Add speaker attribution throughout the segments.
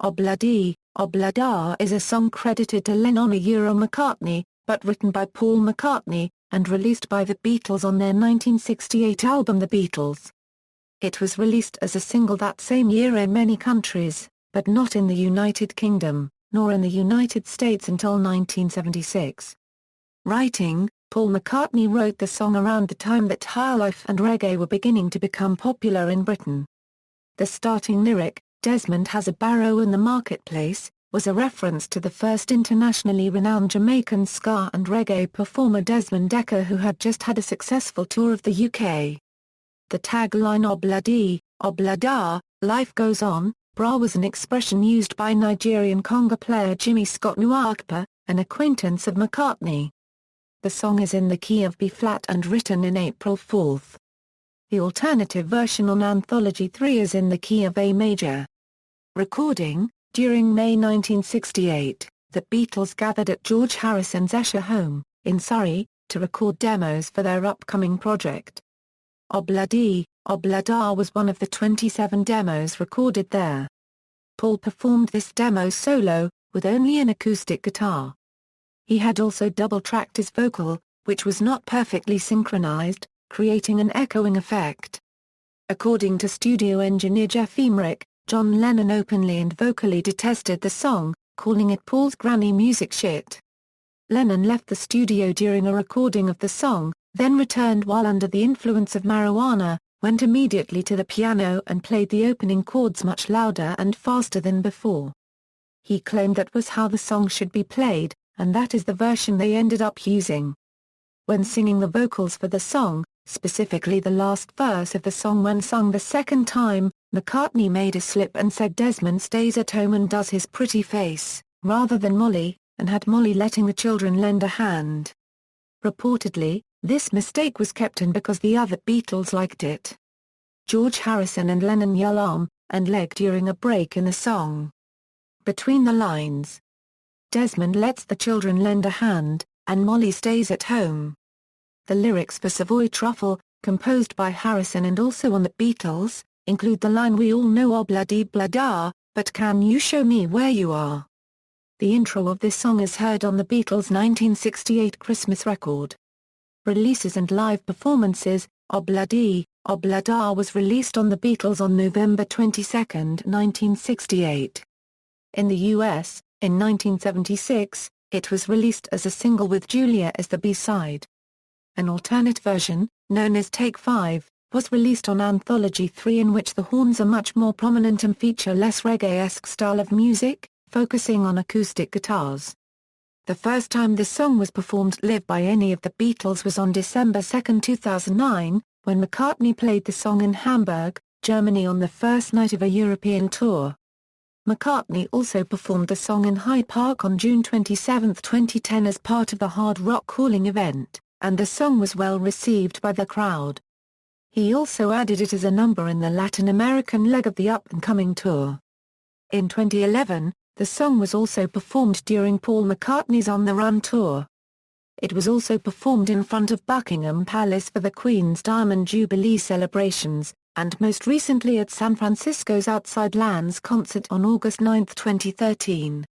Speaker 1: Obladi, Oblada is a song credited to Lennon McCartney, but written by Paul McCartney, and released by the Beatles on their 1968 album The Beatles. It was released as a single that same year in many countries, but not in the United Kingdom, nor in the United States until 1976. Writing: Paul McCartney wrote the song around the time that highlife and reggae were beginning to become popular in Britain. The starting lyric, "Desmond has a barrow in the marketplace," was a reference to the first internationally renowned Jamaican ska and reggae performer Desmond Dekker, who had just had a successful tour of the UK. The tagline "Obladi, Oblada, life goes on, bra" was an expression used by Nigerian conga player Jimmy Scott Nwakpa, an acquaintance of McCartney. The song is in the key of B-flat and written in April 4. The alternative version on Anthology 3 is in the key of A major. Recording: during May 1968, the Beatles gathered at George Harrison's Esher home, in Surrey, to record demos for their upcoming project. Obladi, Oblada was one of the 27 demos recorded there. Paul performed this demo solo, with only an acoustic guitar. He had also double-tracked his vocal, which was not perfectly synchronized, creating an echoing effect. According to studio engineer Jeff Emerick, John Lennon openly and vocally detested the song, calling it Paul's granny music shit. Lennon left the studio during a recording of the song, then returned while under the influence of marijuana, went immediately to the piano and played the opening chords much louder and faster than before. He claimed that was how the song should be played, and that is the version they ended up using. When singing the vocals for the song, specifically the last verse of the song when sung the second time, McCartney made a slip and said Desmond stays at home and does his pretty face, rather than Molly, and had Molly letting the children lend a hand. Reportedly, this mistake was kept in because the other Beatles liked it. George Harrison and Lennon yell arm and leg during a break in the song. Between the lines, Desmond lets the children lend a hand, and Molly stays at home. The lyrics for Savoy Truffle, composed by Harrison and also on the Beatles, include the line "We all know obladi blada, but can you show me where you are?" The intro of this song is heard on the Beatles' 1968 Christmas record. Releases and live performances: Obladi, Oblada was released on the Beatles on November 22, 1968. In the US, in 1976, it was released as a single with Julia as the B-side. An alternate version, known as Take 5, was released on Anthology 3, in which the horns are much more prominent and feature less reggae-esque style of music, focusing on acoustic guitars. The first time this song was performed live by any of the Beatles was on December 2, 2009, when McCartney played the song in Hamburg, Germany on the first night of a European tour. McCartney also performed the song in Hyde Park on June 27, 2010 as part of the Hard Rock Calling event, and the song was well received by the crowd. He also added it as a number in the Latin American leg of the up-and-coming tour. In 2011, the song was also performed during Paul McCartney's On the Run tour. It was also performed in front of Buckingham Palace for the Queen's Diamond Jubilee celebrations, and most recently at San Francisco's Outside Lands concert on August 9, 2013.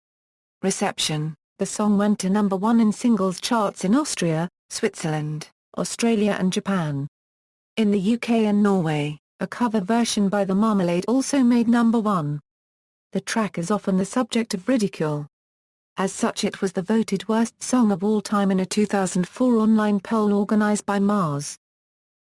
Speaker 1: Reception: the song went to number 1 in singles charts in Austria, Switzerland, Australia and Japan. In the UK and Norway, a cover version by The Marmalade also made number 1. The track is often the subject of ridicule. As such, it was the voted worst song of all time in a 2004 online poll organized by Mars.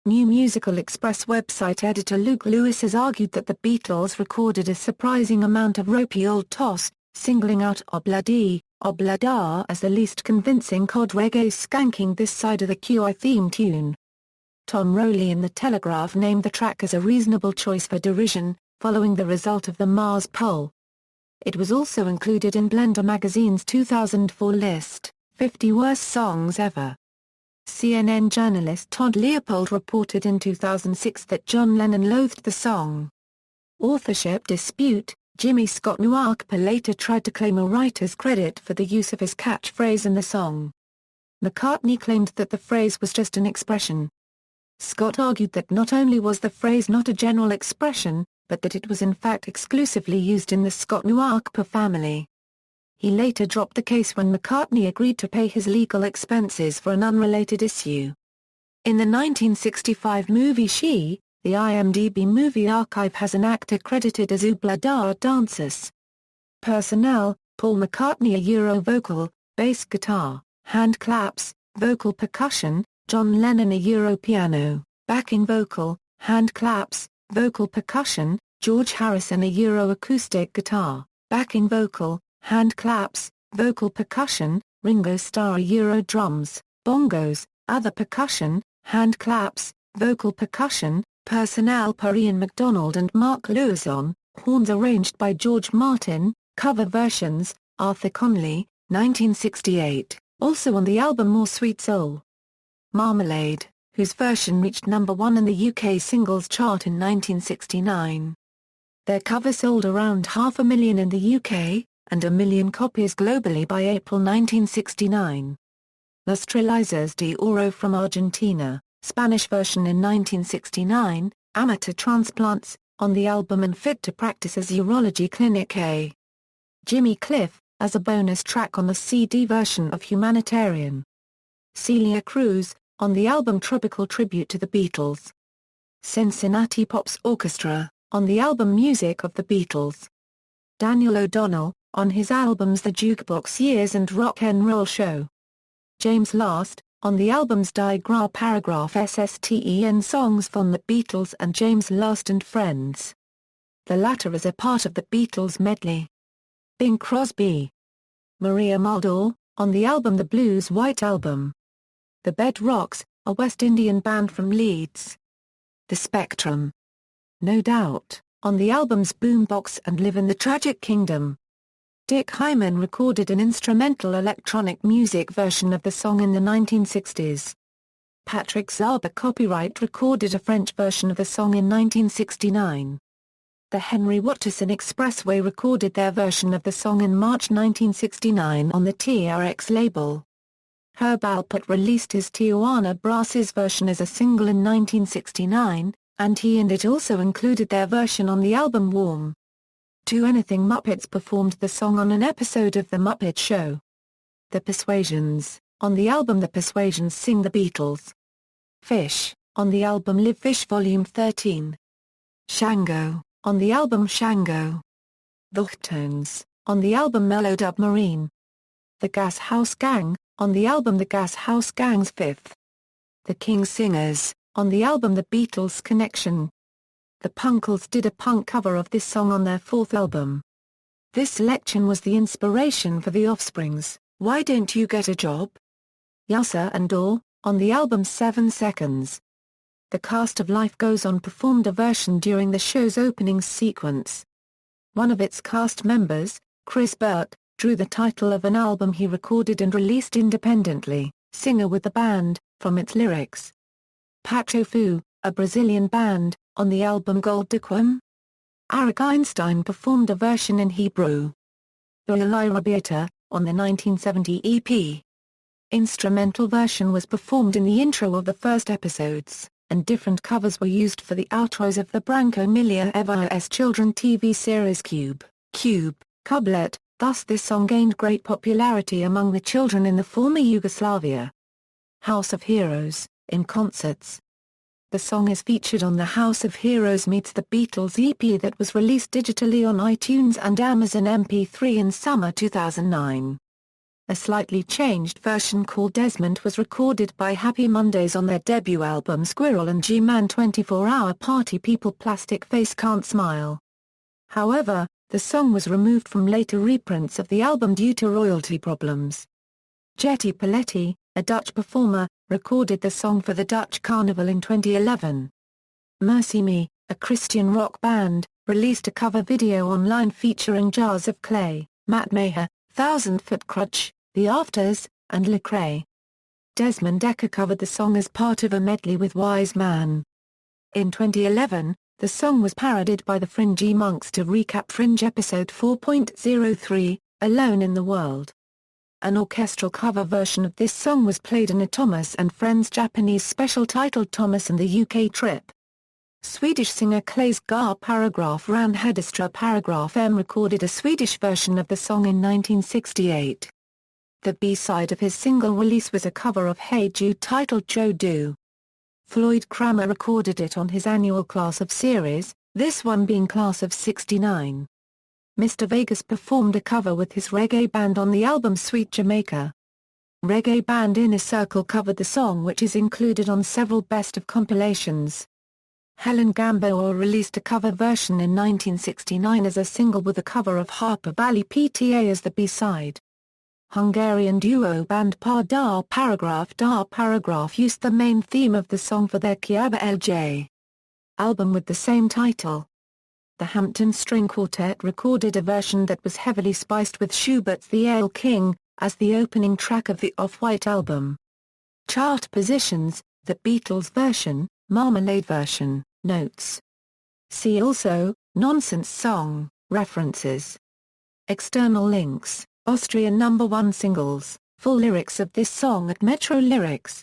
Speaker 1: New Musical Express website editor Luke Lewis has argued that the Beatles recorded a surprising amount of ropey old toss, singling out Obladi, Oblada as the least convincing cod reggae skanking this side of the QI theme tune. Tom Rowley in The Telegraph named the track as a reasonable choice for derision, following the result of the Mars poll. It was also included in Blender magazine's 2004 list, 50 Worst Songs Ever. CNN journalist Todd Leopold reported in 2006 that John Lennon loathed the song. Authorship dispute: Jimmy Scott Nwakpa later tried to claim a writer's credit for the use of his catchphrase in the song. McCartney claimed that the phrase was just an expression. Scott argued that not only was the phrase not a general expression, but that it was in fact exclusively used in the Scott Nuakpa family. He later dropped the case when McCartney agreed to pay his legal expenses for an unrelated issue. In the 1965 movie She, the IMDb Movie Archive has an actor credited as Oblada Dances. Personnel: Paul McCartney Euro vocal, bass guitar, hand claps, vocal percussion, John Lennon Euro piano, backing vocal, hand claps, vocal percussion, George Harrison Euro acoustic guitar, backing vocal, hand claps, vocal percussion, Ringo Starr Euro drums, bongos, other percussion, hand claps, vocal percussion, personnel per Ian MacDonald and Mark Lewison, horns arranged by George Martin, cover versions, Arthur Conley, 1968, also on the album More Sweet Soul. Marmalade, whose version reached number 1 in the UK singles chart in 1969. Their cover sold around 500,000 in the UK, and 1 million copies globally by April 1969. Las Trilizas de Oro from Argentina, Spanish version in 1969, Amateur Transplants, on the album and Fit to Practice as Urology Clinic A. Jimmy Cliff, as a bonus track on the CD version of Humanitarian. Celia Cruz, on the album Tropical Tribute to the Beatles. Cincinnati Pops Orchestra, on the album Music of the Beatles. Daniel O'Donnell, on his albums The Jukebox Years and Rock 'n' Roll Show. James Last, on the albums Die Gra Paragraph SSTEN Songs from the Beatles and James Last and Friends. The latter as a part of the Beatles medley. Bing Crosby. Maria Muldaur, on the album The Blues White Album. The Bed Rocks, a West Indian band from Leeds. The Spectrum. No Doubt, on the albums Boombox and Live in the Tragic Kingdom. Dick Hyman recorded an instrumental electronic music version of the song in the 1960s. Patrick Zaba copyright recorded a French version of the song in 1969. The Henry Watterson Expressway recorded their version of the song in March 1969 on the TRX label. Herb Alpert released his Tijuana Brasses version as a single in 1969, and he and it also included their version on the album Warm. Two Anything Muppets performed the song on an episode of The Muppet Show. The Persuasions, on the album The Persuasions Sing the Beatles. Fish, on the album Live Fish Volume 13. Shango, on the album Shango. The Tones, on the album Mellowdub Marine. The Gas House Gang, on the album The Gas House Gang's Fifth. The King Singers, on the album The Beatles Connection. The Punkles did a punk cover of this song on their fourth album. This selection was the inspiration for The Offspring's Why Don't You Get a Job? Yasser and Dor, on the album 7 Seconds. The cast of Life Goes On performed a version during the show's opening sequence. One of its cast members, Chris Burke, drew the title of an album he recorded and released independently, Singer with the Band, from its lyrics. Pacho Fu, a Brazilian band, on the album Gold Dequim. Arik Einstein performed a version in Hebrew. The Eli Rabiata, on the 1970 EP. Instrumental version was performed in the intro of the first episodes, and different covers were used for the outros of the Branko Miljević's children TV series Cube, Kublet, thus this song gained great popularity among the children in the former Yugoslavia. House of Heroes, in concerts. The song is featured on the House of Heroes Meets the Beatles EP that was released digitally on iTunes and Amazon MP3 in summer 2009. A slightly changed version called Desmond was recorded by Happy Mondays on their debut album Squirrel and G-Man 24-Hour Party People Plastic Face Can't Smile. However, the song was removed from later reprints of the album due to royalty problems. Jetty Paletti, a Dutch performer, recorded the song for the Dutch Carnival in 2011. Mercy Me, a Christian rock band, released a cover video online featuring Jars of Clay, Matt Maher, Thousand Foot Crutch, The Afters, and Lecrae. Desmond Dekker covered the song as part of a medley with Wise Man. In 2011, the song was parodied by the Fringy Monks to recap Fringe episode 4.03, Alone in the World. An orchestral cover version of this song was played in a Thomas and Friends Japanese special titled Thomas and the UK Trip. Swedish singer Claes Gar Paragraph Ran Hedestra Paragraph M recorded a Swedish version of the song in 1968. The B-side of his single release was a cover of Hey Jude titled Joe Do. Floyd Cramer recorded it on his annual Class of series, this one being Class of '69. Mr. Vegas performed a cover with his reggae band on the album Sweet Jamaica. Reggae band Inner Circle covered the song, which is included on several best of compilations. Helen Gamboa released a cover version in 1969 as a single with a cover of Harper Valley PTA as the B-side. Hungarian duo band Dar Paragraph used the main theme of the song for their Kiaba LJ album with the same title. The Hampton String Quartet recorded a version that was heavily spiced with Schubert's The Ale King, as the opening track of the Off-White album. Chart positions, The Beatles version, Marmalade version, notes. See also, Nonsense Song, references. External links, Austrian #1 singles, full lyrics of this song at Metro Lyrics.